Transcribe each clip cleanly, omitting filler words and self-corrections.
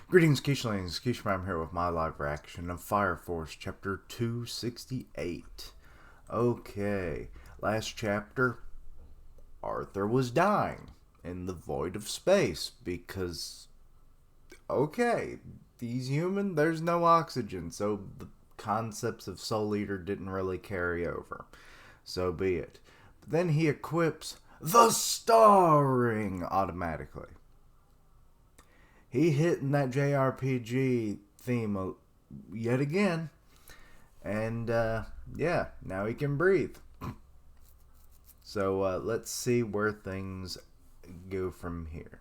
Greetings, Keishlings. Keishman here with my live reaction of Fire Force Chapter 268. Okay, last chapter, Arthur was dying in the void of space because, okay, these human, there's no oxygen, so the concepts of Soul Eater didn't really carry over. So be it. But then he equips the Star Ring automatically. He hitting that JRPG theme yet again. And, yeah, now he can breathe. So, let's see where things go from here.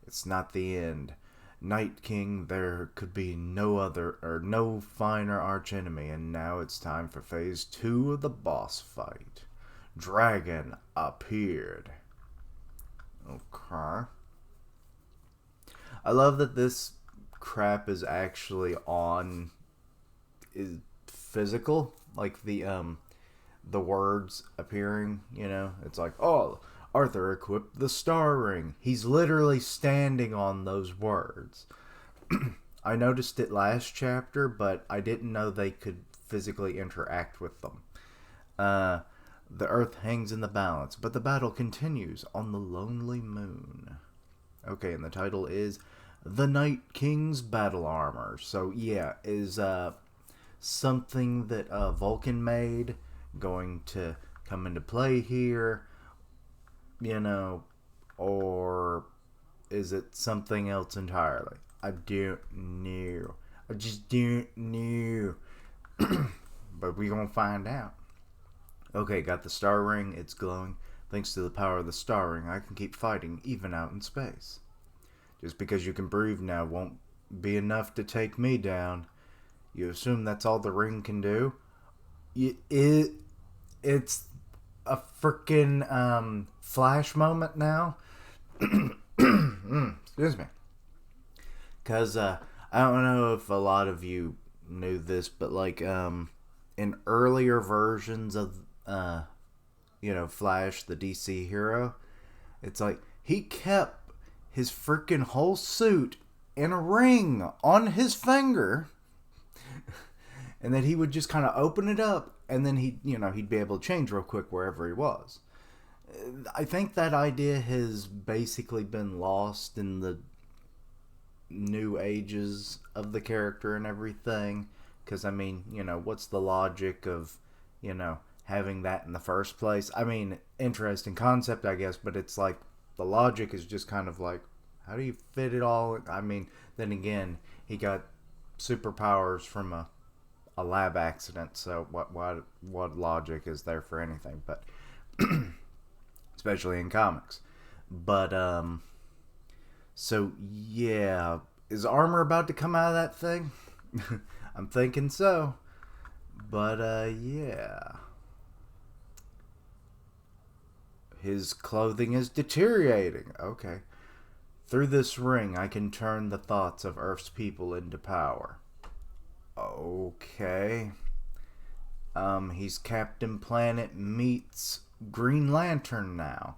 It's not the end. Night King, there could be no other, or no finer archenemy, and now it's time for Phase 2 of the boss fight. Dragon appeared. Okay. I love that this crap is actually is physical, like the words appearing, you know. It's like, oh, Arthur equipped the Star Ring. He's literally standing on those words. I noticed it last chapter, but I didn't know they could physically interact with them. The earth hangs in the balance, but the battle continues on the lonely moon. Okay, and the title is The Night King's Battle Armor. So, yeah, is something that Vulcan made going to come into play here, you know, or is it something else entirely? I don't know. I just don't know. But we're going to find out. Okay, got the star ring. It's glowing. Thanks to the power of the star ring, I can keep fighting even out in space. Just because you can breathe now won't be enough to take me down. You assume that's all the ring can do? It's a freaking flash moment now. Excuse me. Because I don't know if a lot of you knew this, but like in earlier versions of Flash, the DC hero, it's like he kept his freaking whole suit in a ring on his finger, and then he would just kind of open it up, and then he'd be able to change real quick wherever he was. I think that idea has basically been lost in the new ages of the character and everything, because I mean, what's the logic of having that in the first place? I mean, interesting concept, I guess, but it's like the logic is just kind of like, how do you fit it all? I mean, then again, he got superpowers from a lab accident, so what logic is there for anything? But especially in comics. But so yeah, is armor about to come out of that thing? I'm thinking so. But yeah. His clothing is deteriorating. Okay. Through this ring, I can turn the thoughts of Earth's people into power. Okay. He's Captain Planet meets Green Lantern now.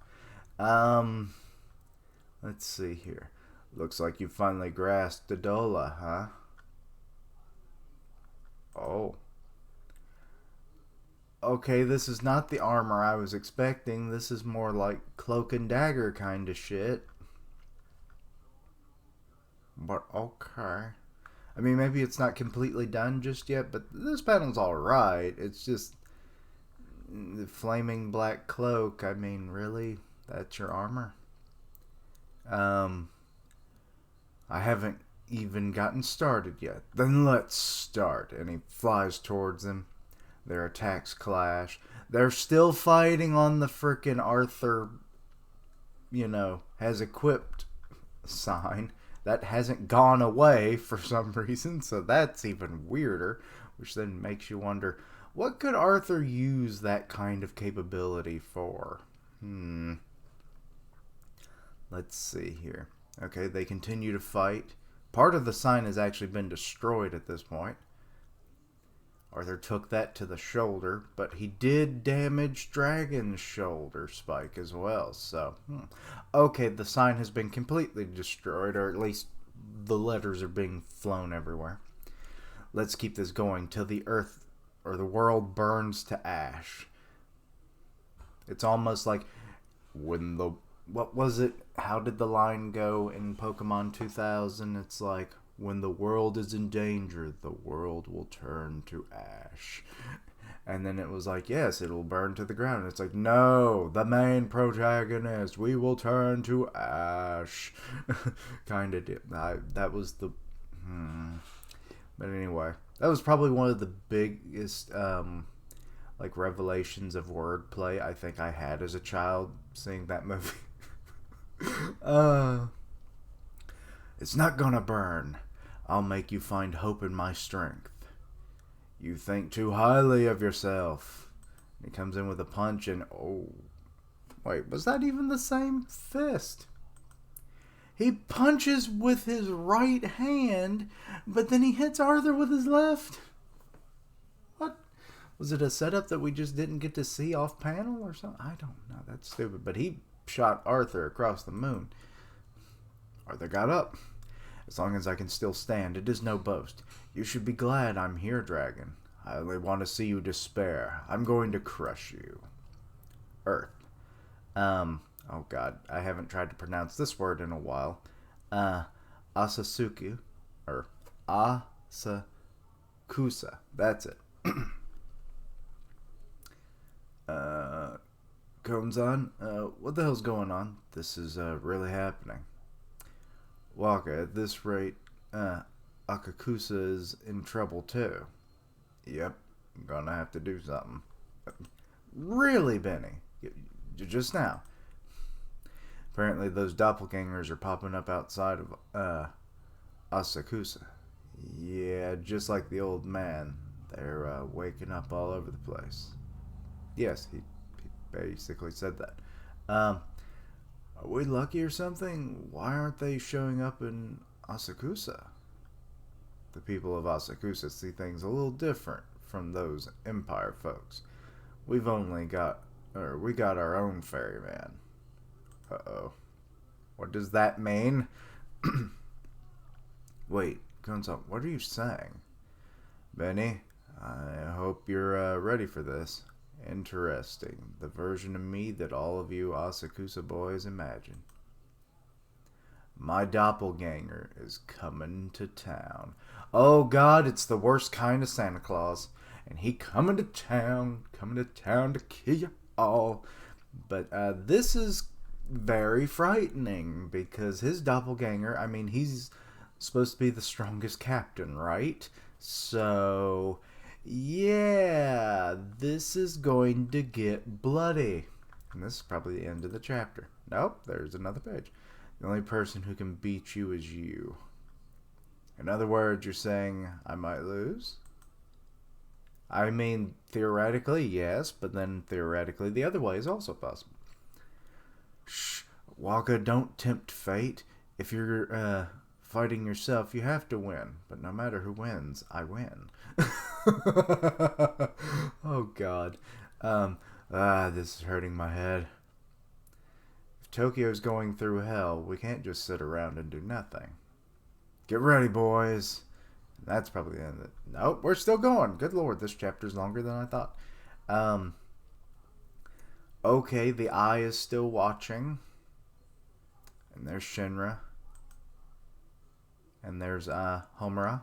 Let's see here. Looks like you finally grasped Adola, huh? Oh. Okay, this is not the armor I was expecting. This is more like cloak and dagger kind of shit. But okay. I mean, maybe it's not completely done just yet, but this panel's alright. It's just the flaming black cloak. I mean, really? That's your armor? I haven't even gotten started yet. Then let's start. And he flies towards him. Their attacks clash. They're still fighting on the frickin' Arthur, has equipped sign. That hasn't gone away for some reason, so that's even weirder. Which then makes you wonder, what could Arthur use that kind of capability for? Let's see here. Okay, they continue to fight. Part of the sign has actually been destroyed at this point. Arthur took that to the shoulder, but he did damage Dragon's shoulder spike as well. So, okay, the sign has been completely destroyed, or at least the letters are being flown everywhere. Let's keep this going till the earth or the world burns to ash. It's almost like when the... What was it? How did the line go in Pokemon 2000? It's like, when the world is in danger, the world will turn to ash. And then it was like, yes, it'll burn to the ground. It's like, no, the main protagonist, we will turn to ash. Kind of did. That was the... But anyway, that was probably one of the biggest, like, revelations of wordplay I think I had as a child, seeing that movie. It's not gonna burn. I'll make you find hope in my strength. You think too highly of yourself. He comes in with a punch and... Oh, wait, was that even the same fist? He punches with his right hand, but then he hits Arthur with his left. What? Was it a setup that we just didn't get to see off panel or something? I don't know. That's stupid. But he shot Arthur across the moon. Arthur got up. As long as I can still stand, it is no boast. You should be glad I'm here, dragon. I only want to see you despair. I'm going to crush you. Earth. Oh god, I haven't tried to pronounce this word in a while. Asasuku, or Asakusa. That's it. Konzan, what the hell's going on? This is, really happening. Waka, at this rate, Asakusa is in trouble too. Yep, I'm gonna have to do something. Really, Benny? Just now? Apparently those doppelgangers are popping up outside of, Asakusa. Yeah, just like the old man. They're, waking up all over the place. Yes, he basically said that. Are we lucky or something? Why aren't they showing up in Asakusa? The people of Asakusa see things a little different from those Empire folks. We got our own ferryman. Uh-oh. What does that mean? Wait, Gonzo, what are you saying? Benny, I hope you're ready for this. Interesting. The version of me that all of you Asakusa boys imagine. My doppelganger is coming to town. Oh god, it's the worst kind of Santa Claus. And he coming to town to kill you all. But this is very frightening because his doppelganger, I mean, he's supposed to be the strongest captain, right? So, yeah, this is going to get bloody. And this is probably the end of the chapter. Nope, there's another page. The only person who can beat you is you. In other words, you're saying I might lose? I mean, theoretically, yes, but then theoretically the other way is also possible. Shh, Waka, don't tempt fate. If you're fighting yourself, you have to win. But no matter who wins, I win. Oh, God. This is hurting my head. If Tokyo's going through hell, we can't just sit around and do nothing. Get ready, boys. That's probably the end of it. Nope, we're still going. Good lord, this chapter's longer than I thought. Okay, the eye is still watching. And there's Shinra. And there's Homura.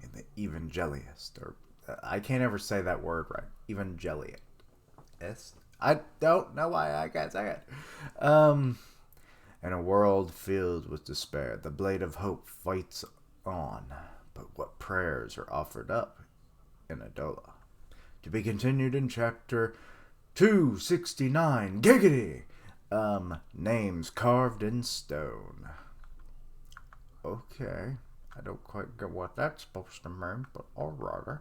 And the Evangeliist. Or I can't ever say that word right. Evangeliist. I don't know why I can't say it. In a world filled with despair, the blade of hope fights on. But what prayers are offered up in Adola? To be continued in chapter 269. Giggity! Names carved in stone. Okay. I don't quite get what that's supposed to mean, but alright.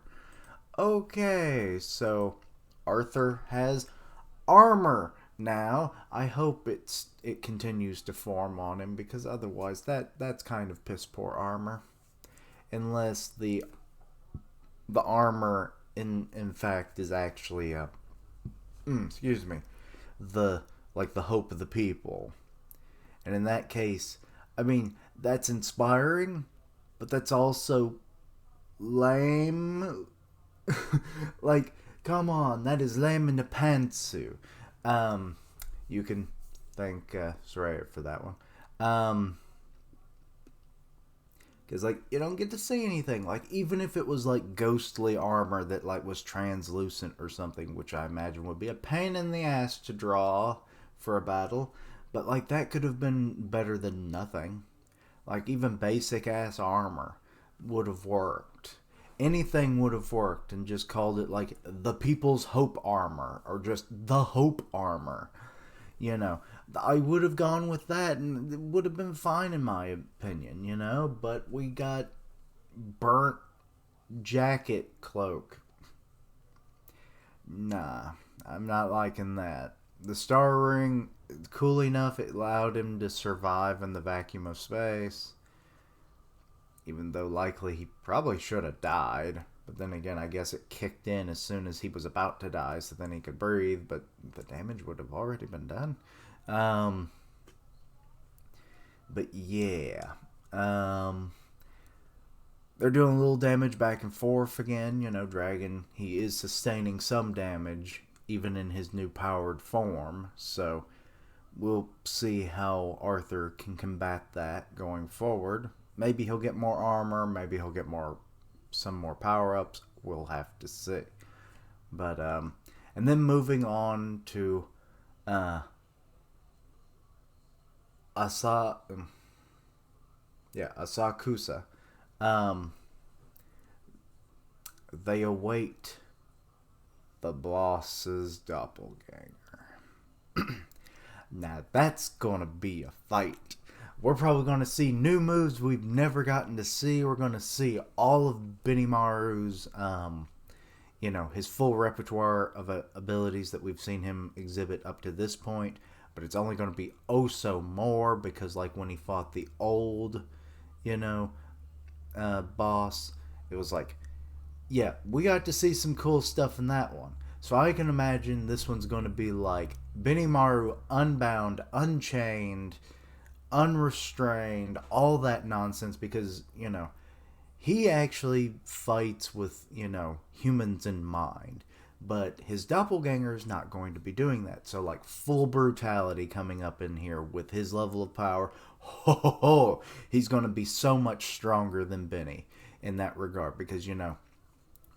Okay, so Arthur has armor now. I hope it continues to form on him, because otherwise that's kind of piss poor armor. Unless the armor in fact is actually excuse me, the hope of the people. And in that case, I mean, that's inspiring, but that's also lame. Like, come on, that is lame in the pantsu. Um, you can thank Soraya for that one. Because, like, you don't get to see anything. Like, even if it was, like, ghostly armor that, like, was translucent or something, which I imagine would be a pain in the ass to draw for a battle. But, like, that could have been better than nothing. Like, even basic ass armor would have worked. Anything would have worked and just called it, like, the People's Hope armor or just the Hope armor. You know, I would have gone with that and it would have been fine in my opinion, you know, but we got burnt jacket cloak. Nah, I'm not liking that. The star ring, cool enough, it allowed him to survive in the vacuum of space. Even though likely he probably should have died. But then again, I guess it kicked in as soon as he was about to die, so then he could breathe, but the damage would have already been done. Um, but yeah. They're doing a little damage back and forth again. You know, Dragon, he is sustaining some damage, even in his new powered form. So we'll see how Arthur can combat that going forward. Maybe he'll get more armor. Maybe he'll get some more power ups. We'll have to see. But and then moving on to Asa, Asakusa. Um, they await the boss's doppelganger. Now that's gonna be a fight. We're probably going to see new moves we've never gotten to see. We're going to see all of Benimaru's, his full repertoire of abilities that we've seen him exhibit up to this point. But it's only going to be oh so more because, like, when he fought the old, boss, it was like, yeah, we got to see some cool stuff in that one. So I can imagine this one's going to be like Benimaru unbound, unchained, unrestrained, all that nonsense because, he actually fights with, humans in mind. But his doppelganger is not going to be doing that. So, like, full brutality coming up in here with his level of power. Ho, ho, ho. He's going to be so much stronger than Benny in that regard. Because,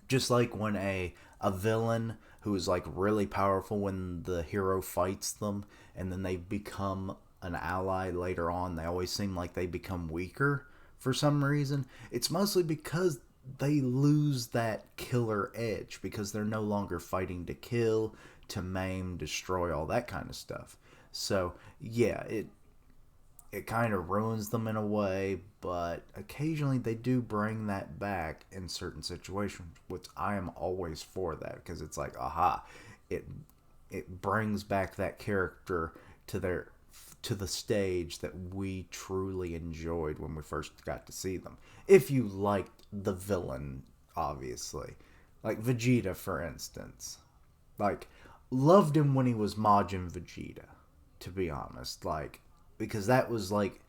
just like when a villain who is, like, really powerful when the hero fights them and then they become an ally later on, they always seem like they become weaker for some reason. It's mostly because they lose that killer edge because they're no longer fighting to kill, to maim, destroy, all that kind of stuff. So yeah, it kind of ruins them in a way, but occasionally they do bring that back in certain situations, which I am always for that because it's like, aha, it brings back that character to the stage that we truly enjoyed when we first got to see them. If you liked the villain, obviously. Like Vegeta, for instance. Like, loved him when he was Majin Vegeta, to be honest. Like, because that was like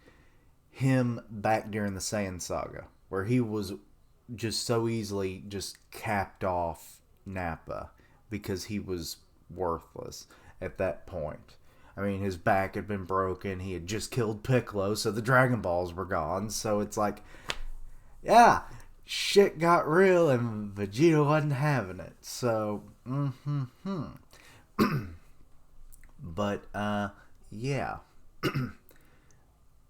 him back during the Saiyan saga, where he was just so easily just capped off Nappa because he was worthless at that point. I mean, his back had been broken. He had just killed Piccolo, so the Dragon Balls were gone. So it's like, yeah, shit got real, and Vegeta wasn't having it. So, but, yeah.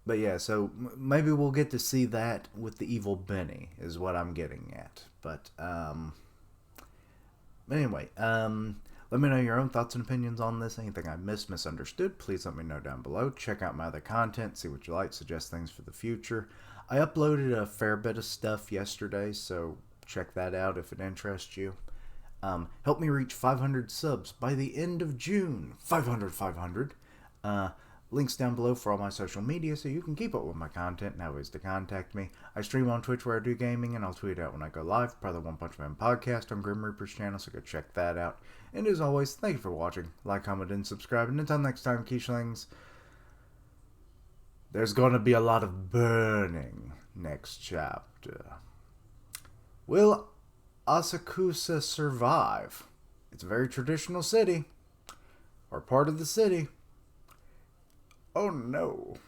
But yeah, so maybe we'll get to see that with the evil Benny, is what I'm getting at. But anyway, let me know your own thoughts and opinions on this. Anything I missed, misunderstood, please let me know down below. Check out my other content, see what you like, suggest things for the future. I uploaded a fair bit of stuff yesterday, so check that out if it interests you. Help me reach 500 subs by the end of June. 500. Links down below for all my social media so you can keep up with my content and have ways to contact me. I stream on Twitch where I do gaming, and I'll tweet out when I go live. Part of the One Punch Man podcast on Grim Reaper's channel, so go check that out. And as always, thank you for watching. Like, comment, and subscribe. And until next time, Keishlings, There's gonna be a lot of burning next chapter. Will Asakusa survive? It's a very traditional city. Or part of the city. Oh no.